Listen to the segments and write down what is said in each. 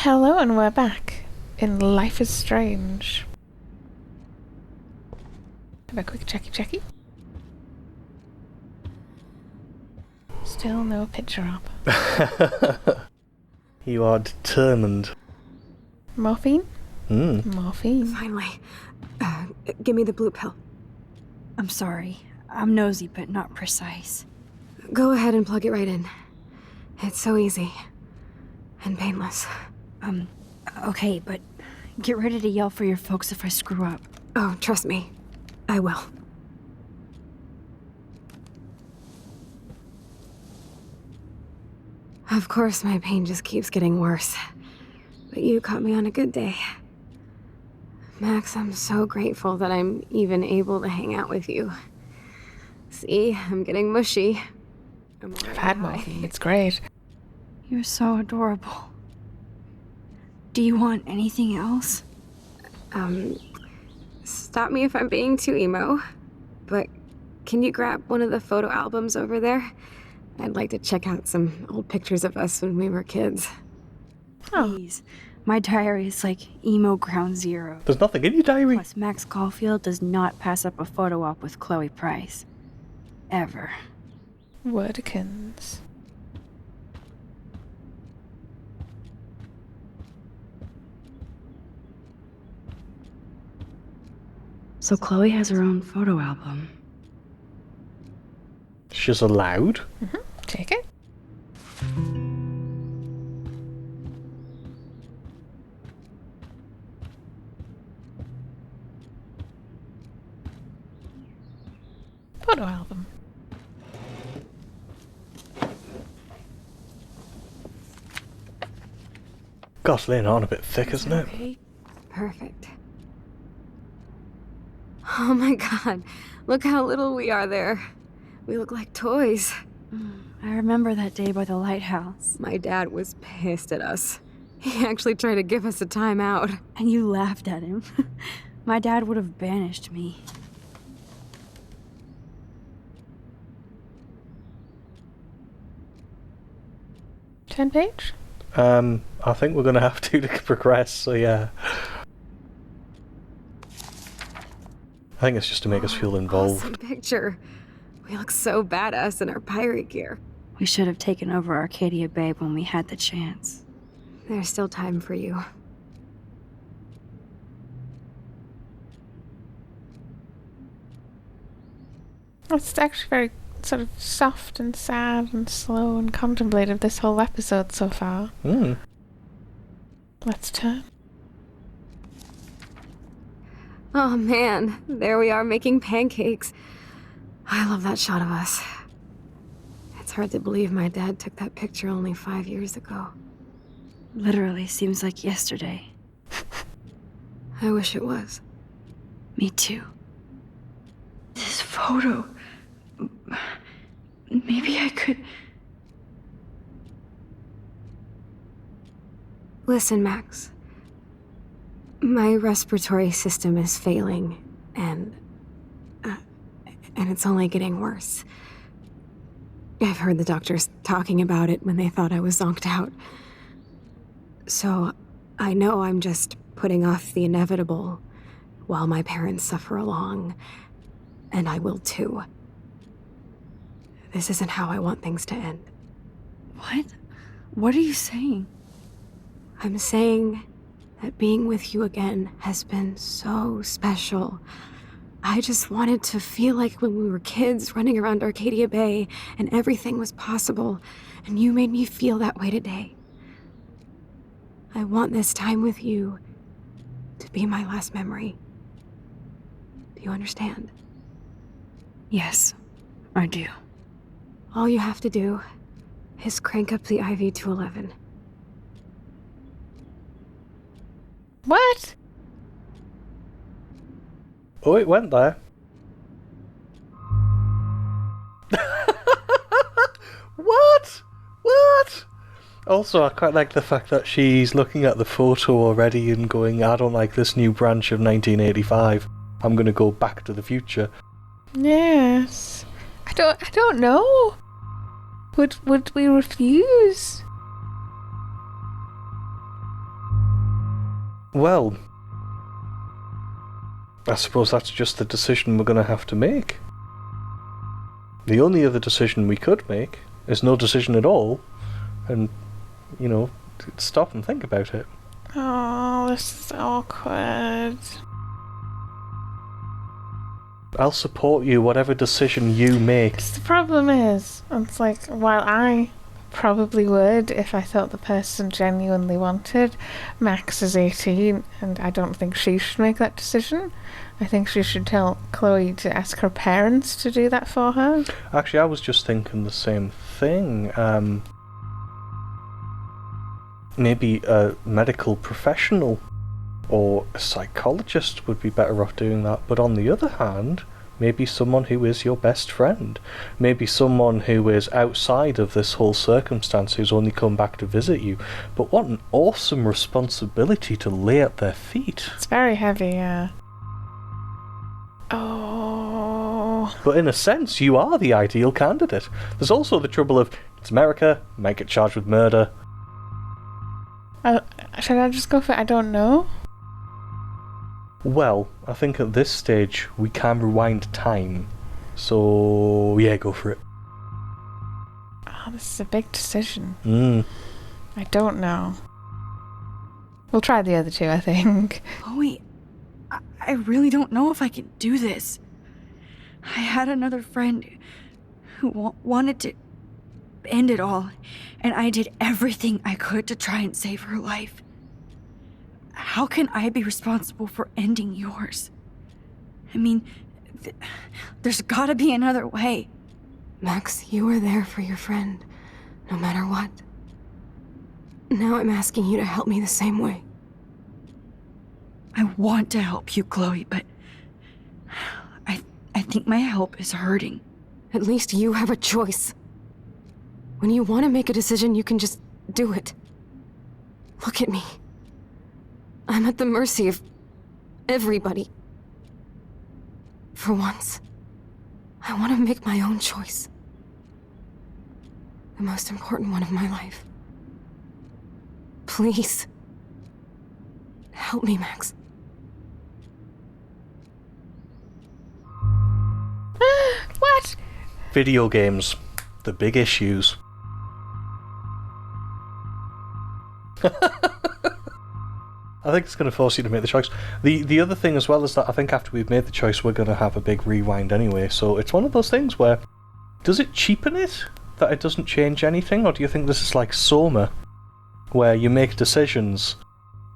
Hello, and we're back in Life is Strange. Have a quick checky. Still no picture up. You are determined. Morphine? Morphine. Finally. Give me the blue pill. I'm sorry. I'm nosy, but not precise. Go ahead and plug it right in. It's so easy. And painless. Okay, but get ready to yell for your folks if I screw up. Oh, trust me. I will. Of course, my pain just keeps getting worse. But you caught me on a good day. Max, I'm so grateful that I'm even able to hang out with you. See, I'm getting mushy. I've had morphine. It's great. You're so adorable. Do you want anything else? Stop me if I'm being too emo, but can you grab one of the photo albums over there? I'd like to check out some old pictures of us when we were kids. Please. My diary is like emo ground zero. There's nothing in your diary. Plus, Max Caulfield does not pass up a photo op with Chloe Price. Ever. Wordikins. So Chloe has her own photo album. She's allowed. Take it. Photo album. Gosh, laying on a bit thick, isn't it? Okay. Perfect. Oh my god, look how little we are there. We look like toys. I remember that day by the lighthouse. My dad was pissed at us. He actually tried to give us a timeout. And you laughed at him. My dad would have banished me. Turn page? I think we're gonna have to progress, so yeah. I think it's just to make us feel involved. Awesome picture. We look so badass in our pirate gear. We should have taken over Arcadia Bay when we had the chance. There's still time for you. It's actually very sort of soft and sad and slow and contemplative, this whole episode so far. Let's turn. Oh man, there we are making pancakes. I love that shot of us. It's hard to believe my dad took that picture only 5 years ago. Literally seems like yesterday. I wish it was. Me too. This photo... Maybe I could... Listen, Max. My respiratory system is failing, and it's only getting worse. I've heard the doctors talking about it when they thought I was zonked out. So, I know I'm just putting off the inevitable while my parents suffer along, and I will too. This isn't how I want things to end. What? What are you saying? I'm saying that being with you again has been so special. I just wanted to feel like when we were kids running around Arcadia Bay and everything was possible, and you made me feel that way today. I want this time with you to be my last memory. Do you understand? Yes, I do. All you have to do is crank up the IV to 11. What? Oh, it went there. What? What? Also, I quite like the fact that she's looking at the photo already and going, I don't like this new branch of 1985. I'm gonna go back to the future. Yes. I don't know. Would we refuse? Well, I suppose that's just the decision we're going to have to make. The only other decision we could make is no decision at all, and, stop and think about it. Oh, this is awkward. I'll support you, whatever decision you make. The problem is, it's like, while I probably would if I thought the person genuinely wanted, Max is 18, and I don't think she should make that decision. I think she should tell Chloe to ask her parents to do that for her. Actually, I was just thinking the same thing. Maybe a medical professional or a psychologist would be better off doing that. But on the other hand, maybe someone who is your best friend. Maybe someone who is outside of this whole circumstance, who's only come back to visit you. But what an awesome responsibility to lay at their feet. It's very heavy, yeah. Oh. But in a sense, you are the ideal candidate. There's also the trouble of, it's America, might get charged with murder. Should I just go for I don't know? Well, I think at this stage we can rewind time. So, yeah, go for it. Oh, this is a big decision. I don't know. We'll try the other two, I think. Chloe, I really don't know if I can do this. I had another friend who wanted to end it all, and I did everything I could to try and save her life. How can I be responsible for ending yours? I mean, there's gotta be another way. Max, you were there for your friend, no matter what. Now I'm asking you to help me the same way. I want to help you, Chloe, but I think my help is hurting. At least you have a choice. When you want to make a decision, you can just do it. Look at me. I'm at the mercy of everybody. For once, I want to make my own choice. The most important one of my life. Please. Help me, Max. What? Video games. The big issues. I think it's going to force you to make the choice. The other thing as well is that I think after we've made the choice, we're going to have a big rewind anyway. So it's one of those things where, does it cheapen it that it doesn't change anything? Or do you think this is like Soma, where you make decisions,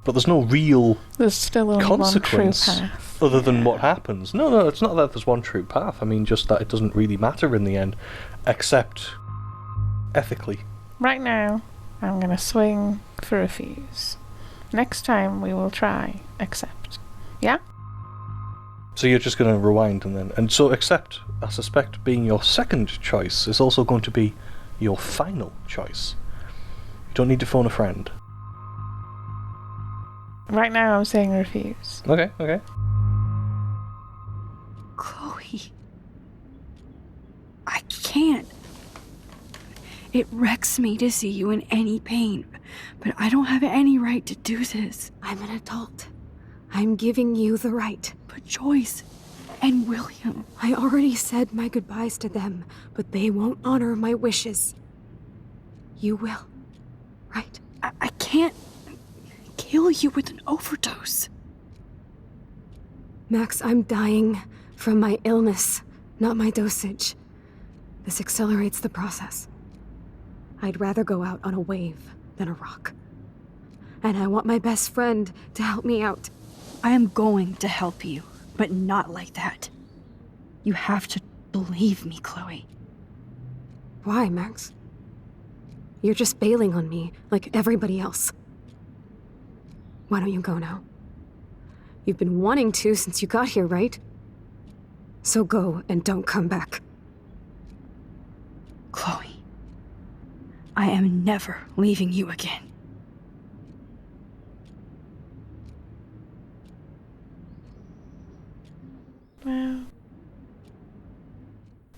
but there's no real There's still only consequence one true path. other than what happens? No, it's not that there's one true path. I mean, just that it doesn't really matter in the end, except ethically. Right now, I'm gonna swing for refuse. Next time we will try accept. Yeah? So you're just going to rewind and so accept, I suspect, being your second choice is also going to be your final choice. You don't need to phone a friend. Right now I'm saying refuse. Okay. Chloe, I can't. It wrecks me to see you in any pain, but I don't have any right to do this. I'm an adult. I'm giving you the right. But Joyce and William... I already said my goodbyes to them, but they won't honor my wishes. You will, right? I can't kill you with an overdose. Max, I'm dying from my illness, not my dosage. This accelerates the process. I'd rather go out on a wave than a rock. And I want my best friend to help me out. I am going to help you, but not like that. You have to believe me, Chloe. Why, Max? You're just bailing on me like everybody else. Why don't you go now? You've been wanting to since you got here, right? So go and don't come back. Chloe, I am never leaving you again. Wow.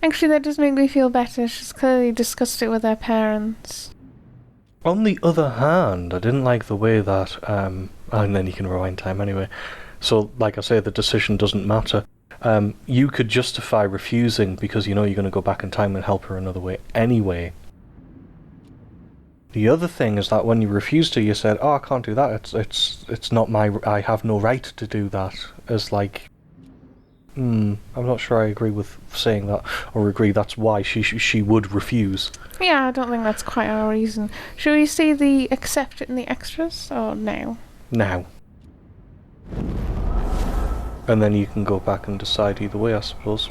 Actually, that does make me feel better. She's clearly discussed it with her parents. On the other hand, I didn't like the way that, and then you can rewind time anyway. So, like I say, the decision doesn't matter. You could justify refusing because you know you're going to go back in time and help her another way anyway. The other thing is that when you refused to, you said, "Oh, I can't do that. It's not my. I have no right to do that." As like, I'm not sure I agree with saying that, or agree that's why she would refuse. Yeah, I don't think that's quite our reason. Should we see the accept it in the extras, or now? Now. And then you can go back and decide either way, I suppose.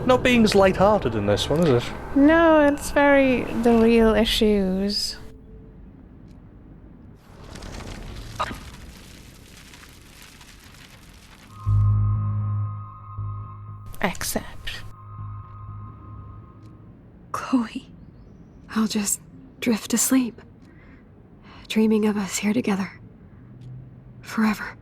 Not being as light-hearted in this one, is it? No, it's very the real issues. Accept. Chloe. I'll just drift to sleep, dreaming of us here together. Forever.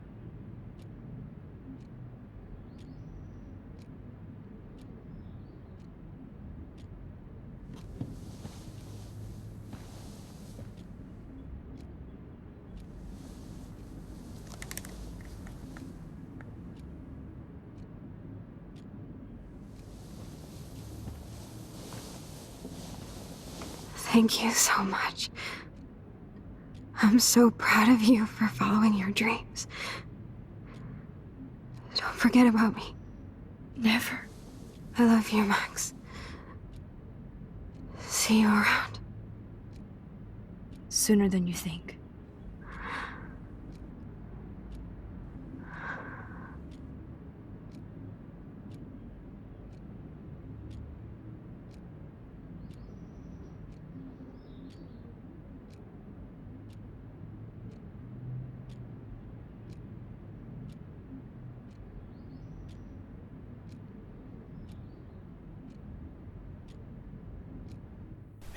Thank you so much. I'm so proud of you for following your dreams. Don't forget about me. Never. I love you, Max. See you around. Sooner than you think.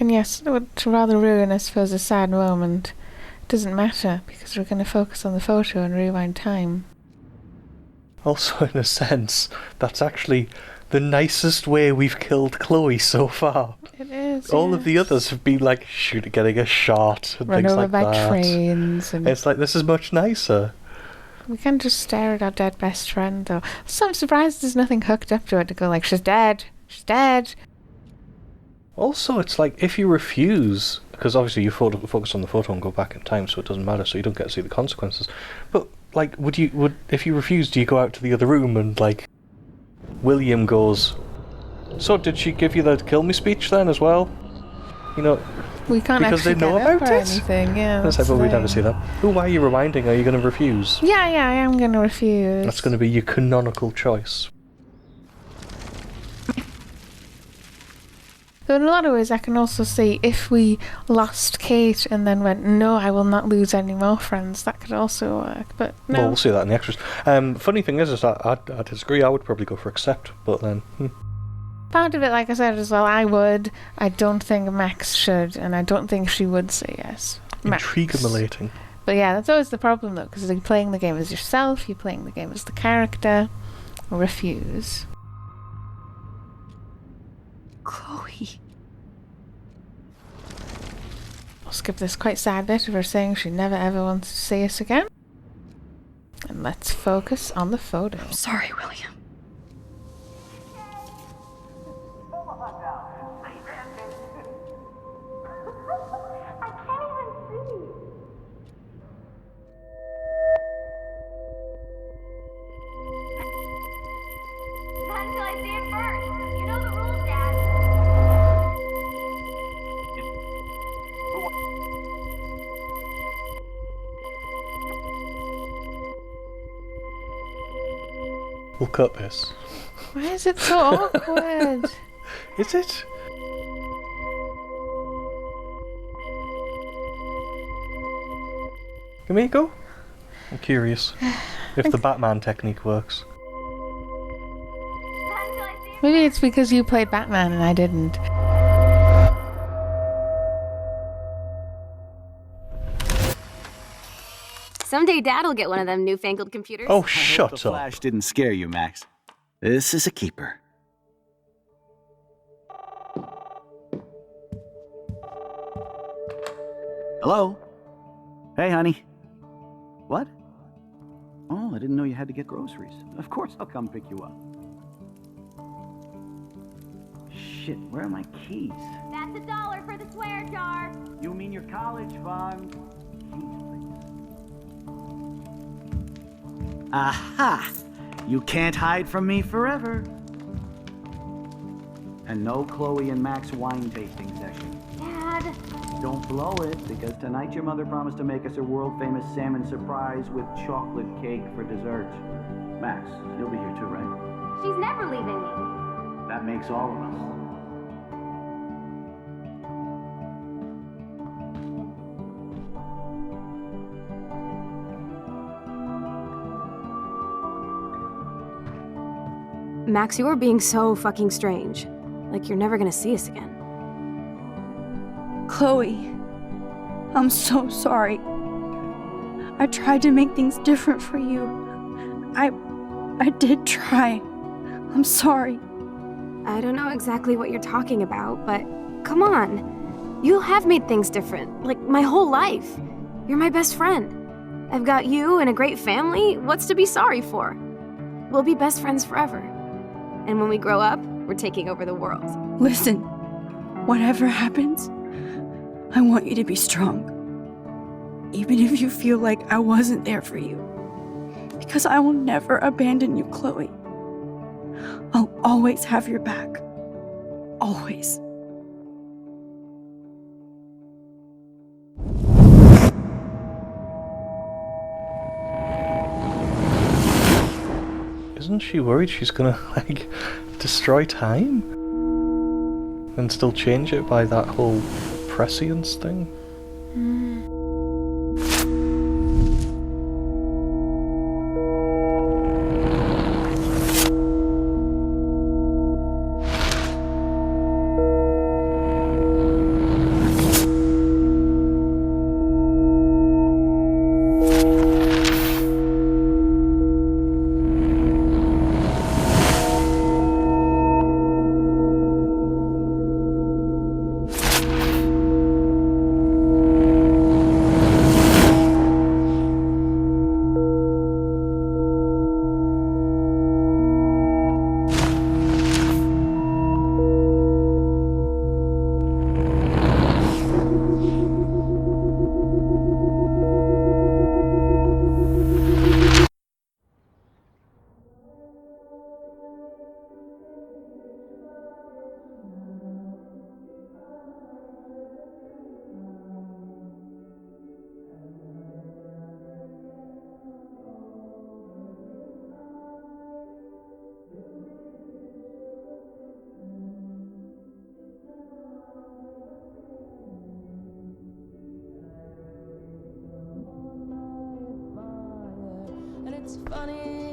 And yes, to rather ruin, I suppose, a sad moment, it doesn't matter, because we're going to focus on the photo and rewind time. Also, in a sense, that's actually the nicest way we've killed Chloe so far. It is. All of the others have been like getting a shot and Run things over like by that. trains. And It's like, this is much nicer. we can't just stare at our dead best friend, though. So I'm surprised there's nothing hooked up to it to go like, she's dead, she's dead. Also, it's like, if you refuse, because obviously you focus on the photo and go back in time, so it doesn't matter, so you don't get to see the consequences. But, like, if you refuse, do you go out to the other room and, like, William goes, "So, did she give you the kill me speech then as well?" You know, We can't because actually they know get up about or it. anything. Yeah, That's that's like, but we'd the never see that. Ooh, why are you rewinding? Are you going to refuse? Yeah, I am going to refuse. That's going to be your canonical choice. So in a lot of ways, I can also see if we lost Kate and then went, no, I will not lose any more friends, that could also work. But no. Well, we'll see that in the extras. Funny thing is that I disagree. I would probably go for accept, but then... Part of it, like I said as well, I would. I don't think Max should, and I don't think she would say yes. Intrigue-emulating. But yeah, that's always the problem, though, because you're playing the game as yourself, you're playing the game as the character. Refuse. Chloe. We'll skip this quite sad bit of her saying she never ever wants to see us again. And let's focus on the photo. I'm sorry, William. Not until I see it first. You know the rules, Dad. We'll cut this. Why is it so awkward? Is it? Give me a go. I'm curious if the Batman technique works. Not until I see it Maybe it's because you played Batman and I didn't. Someday Dad'll get one of them newfangled computers. Oh, I hope shut the up. flash didn't scare you, Max. This is a keeper. Hello? Hey, honey. What? Oh, I didn't know you had to get groceries. Of course I'll come pick you up. Shit, where are my keys? That's $1 for the swear jar. You mean your college fund? Keys, please. Aha! You can't hide from me forever. And no Chloe and Max wine tasting session. Dad. Don't blow it, because tonight your mother promised to make us a world-famous salmon surprise with chocolate cake for dessert. Max, you'll be here too, right? She's never leaving me. That makes all of us. Max, you are being so fucking strange. Like you're never gonna see us again. Chloe, I'm so sorry. I tried to make things different for you. I did try. I'm sorry. I don't know exactly what you're talking about, but come on. You have made things different, like my whole life. You're my best friend. I've got you and a great family. What's to be sorry for? We'll be best friends forever. And when we grow up, we're taking over the world. Listen, whatever happens, I want you to be strong. Even if you feel like I wasn't there for you. Because I will never abandon you, Chloe. I'll always have your back. Always. Isn't she worried she's gonna, like, destroy time? And still change it by that whole prescience thing?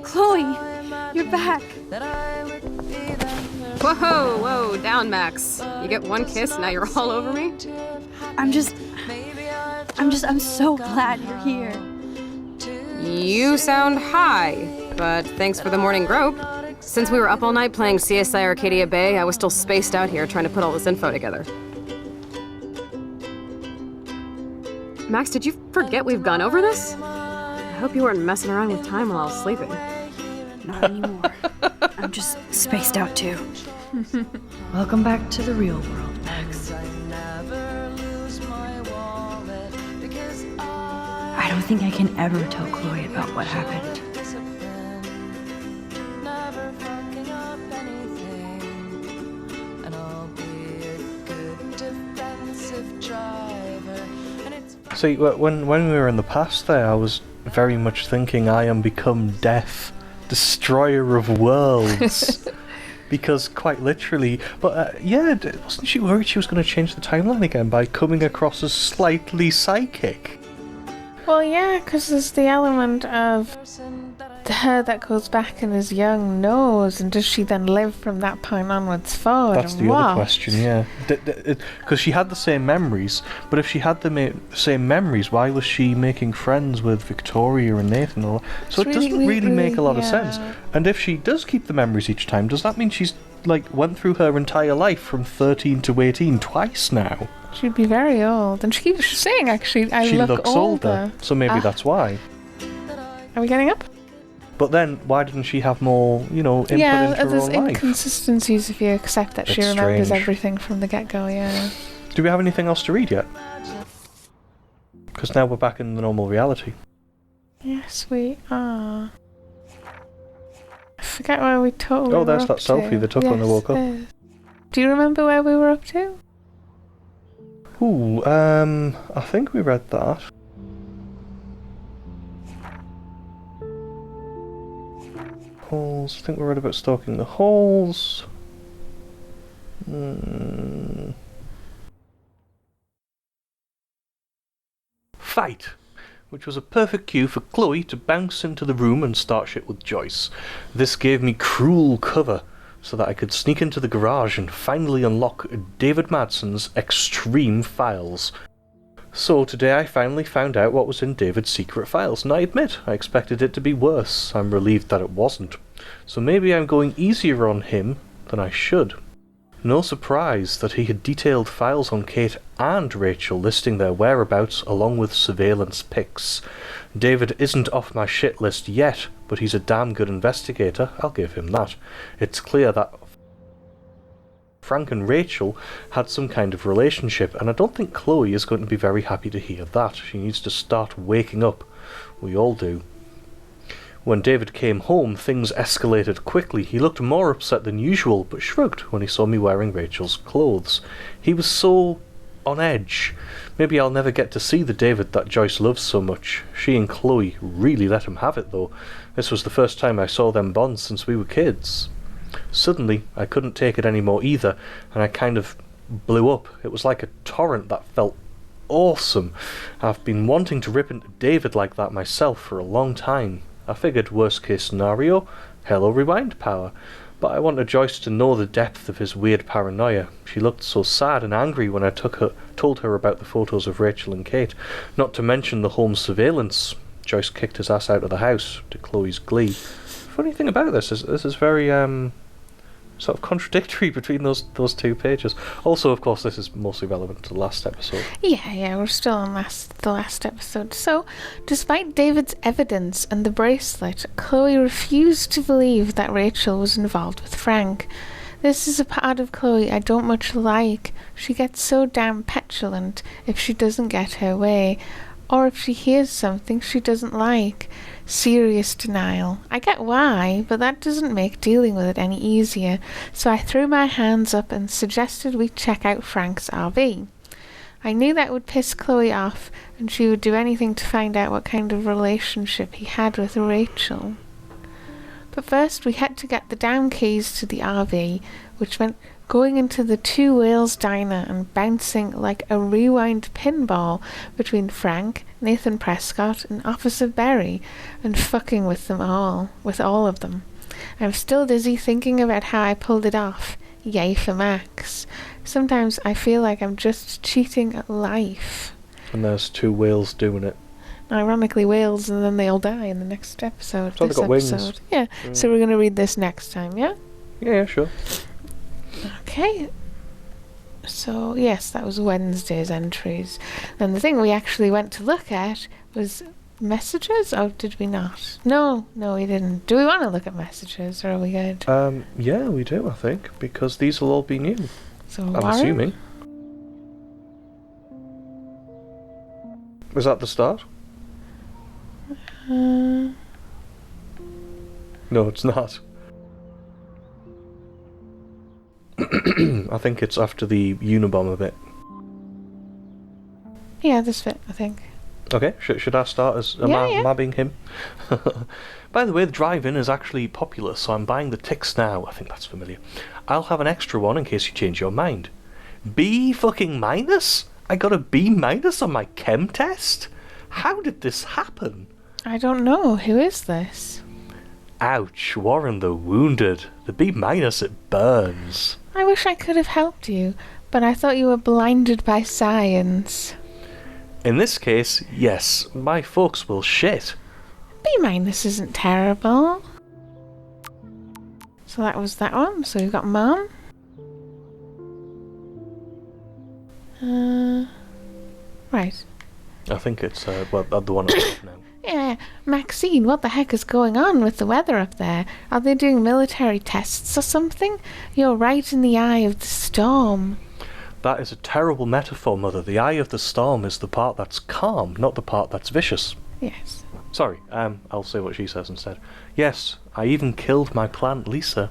Chloe, you're back. Whoa, down, Max. You get one kiss, now you're all over me? I'm so glad you're here. You sound high, but thanks for the morning grope. Since we were up all night playing CSI Arcadia Bay, I was still spaced out here trying to put all this info together. Max, did you forget we've gone over this? I hope you weren't messing around with time while I was sleeping. Not anymore. I'm just spaced out too. Welcome back to the real world, Max. I don't think I can ever tell Chloe about what happened. See, when we were in the past there, I was very much thinking I am become death, destroyer of worlds. Because quite literally, but yeah, wasn't she worried she was going to change the timeline again by coming across as slightly psychic? Well, yeah, because there's the element of her that goes back and is young knows, and does she then live from that point onwards forward? That's the other question, yeah. Because she had the same memories, but if she had the same memories, why was she making friends with Victoria and Nathan? And all that? So it doesn't really make a lot of sense. And if she does keep the memories each time, does that mean she's like went through her entire life from 13 to 18 twice now? She'd be very old, and she keeps saying actually, she look looks older. So maybe that's why. Are we getting up? But then, why didn't she have more, input into her own life? There's inconsistencies if you accept that she remembers everything from the get-go, yeah. Do we have anything else to read yet? Because now we're back in the normal reality. Yes, we are. I forget where we took. Oh, there's that selfie they took when they woke up. Do you remember where we were up to? Ooh, I think we read that. Halls. I think we read about stalking the halls. Fight, which was a perfect cue for Chloe to bounce into the room and start shit with Joyce. This gave me cruel cover so that I could sneak into the garage and finally unlock David Madsen's extreme files. So today I finally found out what was in David's secret files, and I admit I expected it to be worse. I'm relieved that it wasn't. So maybe I'm going easier on him than I should. No surprise that he had detailed files on Kate and Rachel listing their whereabouts along with surveillance pics. David isn't off my shit list yet, but he's a damn good investigator, I'll give him that. It's clear that Frank and Rachel had some kind of relationship, and I don't think Chloe is going to be very happy to hear that. She needs to start waking up. We all do. When David came home, things escalated quickly. He looked more upset than usual, but shrugged when he saw me wearing Rachel's clothes. He was so on edge. Maybe I'll never get to see the David that Joyce loves so much. She and Chloe really let him have it, though. This was the first time I saw them bond since we were kids. Suddenly, I couldn't take it anymore either, and I kind of blew up. It was like a torrent that felt awesome. I've been wanting to rip into David like that myself for a long time. I figured worst case scenario, hello rewind power. But I wanted Joyce to know the depth of his weird paranoia. She looked so sad and angry when I told her about the photos of Rachel and Kate, not to mention the home surveillance. Joyce kicked his ass out of the house, to Chloe's glee. Funny thing about this is very sort of contradictory between those two pages. Also, of course, this is mostly relevant to the last episode. Yeah, we're still on the last episode. So, despite David's evidence and the bracelet, Chloe refused to believe that Rachel was involved with Frank. This is a part of Chloe I don't much like. She gets so damn petulant if she doesn't get her way, or if she hears something she doesn't like. Serious denial. I get why, but that doesn't make dealing with it any easier, so I threw my hands up and suggested we check out Frank's RV. I knew that would piss Chloe off, and she would do anything to find out what kind of relationship he had with Rachel. But first we had to get the damn keys to the RV, which meant going into the Two Whales diner and bouncing like a rewind pinball between Frank, Nathan Prescott and Officer Berry, and fucking with all of them. I'm still dizzy thinking about how I pulled it off. Yay for Max. Sometimes I feel like I'm just cheating at life. And there's two whales doing it. Ironically, whales, and then they all die in the next episode. So they got wings. Yeah. So we're going to read this next time, yeah? Yeah, sure. Okay. So, yes, that was Wednesday's entries. And the thing we actually went to look at was messages, or did we not? No, we didn't. Do we want to look at messages, or are we good? Yeah, we do, I think, because these will all be new. So, I'm Warren? assuming. Was that the start? No, it's not. I think it's after the Unabomber bit. Yeah, this bit, I think. Okay, should I start as mabbing him? By the way, the drive-in is actually popular, so I'm buying the ticks now. I think that's familiar. I'll have an extra one in case you change your mind. B fucking minus? I got a B minus on my chem test? How did this happen? I don't know. Who is this? Ouch, Warren the wounded. The B-, it burns. I wish I could have helped you, but I thought you were blinded by science. In this case, yes, my folks will shit. B- isn't terrible. So that was that one. So you've got Mum. Right. I think it's the one I have now. Yeah, Maxine, what the heck is going on with the weather up there? Are they doing military tests or something? You're right in the eye of the storm. That is a terrible metaphor, Mother. The eye of the storm is the part that's calm, not the part that's vicious. Yes. Sorry, I'll say what she says instead. Yes, I even killed my plant, Lisa.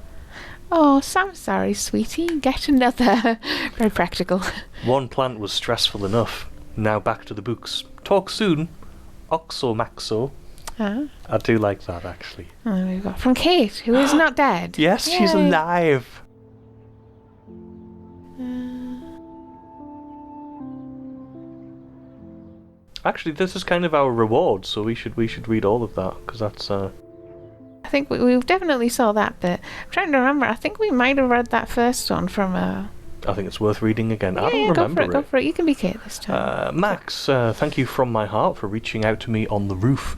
Oh, so I'm sorry, sweetie. Get another. Very practical. One plant was stressful enough. Now back to the books. Talk soon. Oxo Maxo. Ah. I do like that, actually. Oh, we've got from Kate, who is not dead. Yes, Yay. she's alive. Actually, this is kind of our reward, so we should read all of that, because that's... I think we definitely saw that bit. I'm trying to remember. I think we might have read that first one from... I think it's worth reading again. I don't remember it. Go for it. You can be Kate this time. Max, thank you from my heart for reaching out to me on the roof.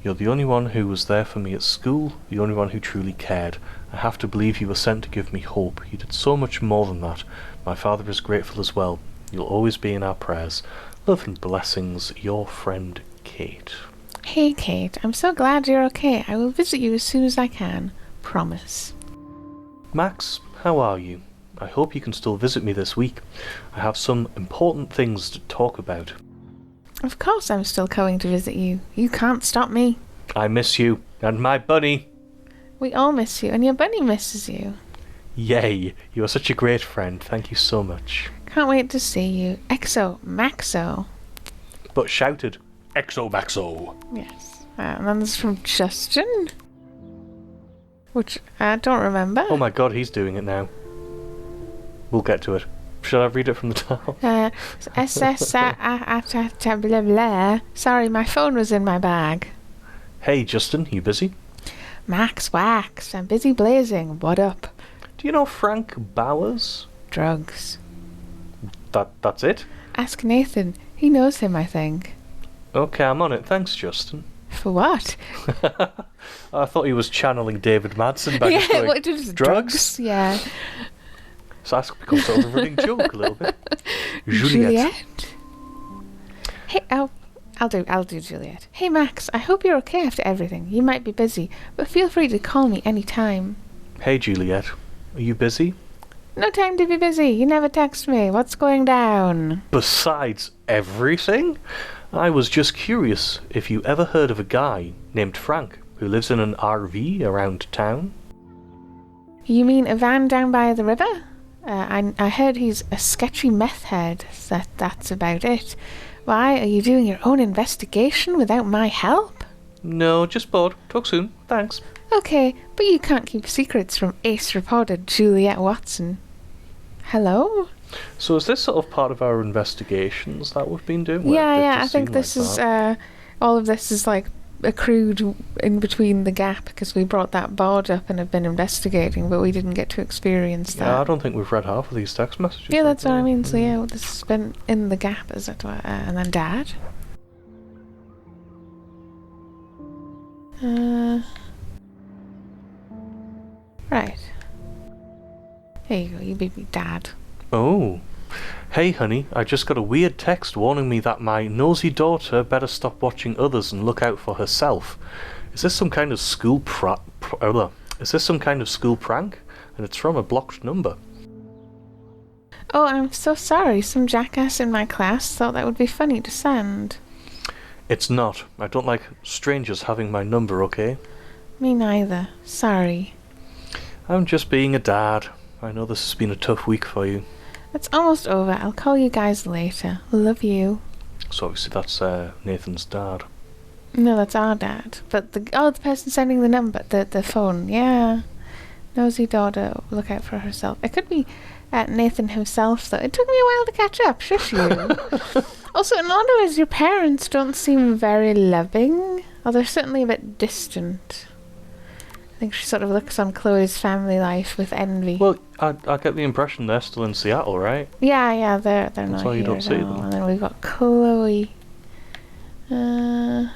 You're the only one who was there for me at school, the only one who truly cared. I have to believe you were sent to give me hope. You did so much more than that. My father is grateful as well. You'll always be in our prayers. Love and blessings, your friend Kate. Hey Kate, I'm so glad you're okay. I will visit you as soon as I can. Promise. Max, how are you? I hope you can still visit me this week. I have some important things to talk about. Of course I'm still going to visit you. You can't stop me. I miss you, and my bunny. We all miss you, and your bunny misses you. Yay, you are such a great friend. Thank you so much. Can't wait to see you. Exo Maxo. But shouted, Exo Maxo. Yes. And then there's from Justin, which I don't remember. Oh my god, he's doing it now. We'll get to it. Shall I read it from the top? Blah blah. Sorry, my phone was in my bag. Hey Justin, you busy? Max Wax, I'm busy blazing. What up? Do you know Frank Bowers? Drugs. That's it? Ask Nathan. He knows him, I think. Okay, I'm on it. Thanks, Justin. For what? I thought he was channeling David Madsen by just going, just drugs? Yeah. So that's become sort of a running joke a little bit. Juliet? Hey, I'll do Juliet. Hey Max, I hope you're okay after everything. You might be busy, but feel free to call me any time. Hey Juliet, are you busy? No time to be busy. You never text me. What's going down? Besides everything, I was just curious if you ever heard of a guy named Frank who lives in an RV around town. You mean a van down by the river? I heard he's a sketchy meth head. That's about it. Why, are you doing your own investigation without my help? No, just bored. Talk soon. Thanks. Okay, but you can't keep secrets from ace reporter Juliet Watson. Hello? So is this sort of part of our investigations that we've been doing? Yeah, I think this is, all of this is like accrued in between the gap because we brought that board up and have been investigating, but we didn't get to experience that. Yeah, I don't think we've read half of these text messages. Yeah, that's what I mean. So yeah, this has been in the gap, as it were. And then Dad. Right. Here you go, you beat me, Dad. Oh. Hey honey, I just got a weird text warning me that my nosy daughter better stop watching others and look out for herself. Is this some kind of school prank? And it's from a blocked number. Oh, I'm so sorry. Some jackass in my class thought that would be funny to send. It's not. I don't like strangers having my number, okay? Me neither. Sorry. I'm just being a dad. I know this has been a tough week for you. It's almost over. I'll call you guys later. Love you. So obviously that's Nathan's dad. No, that's our dad. But the person sending the number, the phone, yeah. Nosy daughter, look out for herself. It could be Nathan himself, though. It took me a while to catch up. Shush you. Also, in a lot of ways, your parents don't seem very loving. Or they're certainly a bit distant. think she sort of looks on Chloe's family life with envy. Well, I get the impression they're still in Seattle, right? Yeah, they're not why you here don't at see all. them. And then we've got Chloe. I'm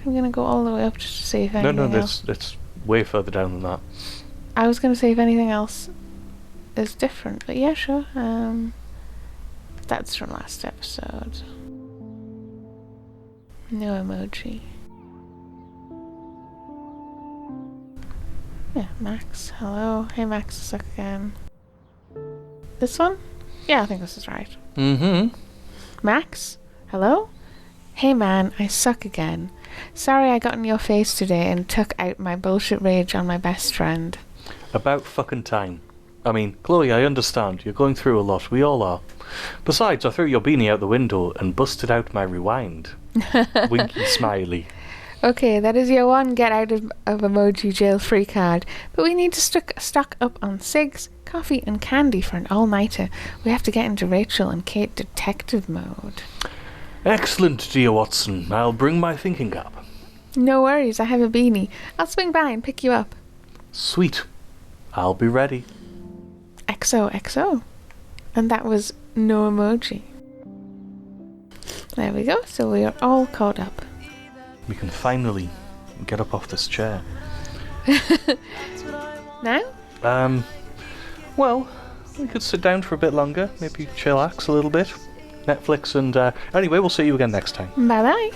gonna go all the way up just to see if anything else. it's way further down than that. I was gonna say if anything else is different, but yeah, sure. That's from last episode. No emoji. Yeah, Max. Hello. Hey, Max, suck again. This one? Yeah, I think this is right. Mm-hmm. Max? Hello? Hey man, I suck again. Sorry I got in your face today and took out my bullshit rage on my best friend. About fucking time. I mean, Chloe, I understand. You're going through a lot. We all are. Besides, I threw your beanie out the window and busted out my rewind. Winky smiley. Okay, that is your one get out of emoji jail free card. But we need to stock up on cigs, coffee and candy for an all-nighter. We have to get into Rachel and Kate detective mode. Excellent, dear Watson. I'll bring my thinking cap. No worries, I have a beanie. I'll swing by and pick you up. Sweet. I'll be ready. XOXO. And that was no emoji. There we go, so we are all caught up. We can finally get up off this chair. Now? Well, we could sit down for a bit longer, maybe chillax a little bit. Netflix and... anyway, we'll see you again next time. Bye-bye.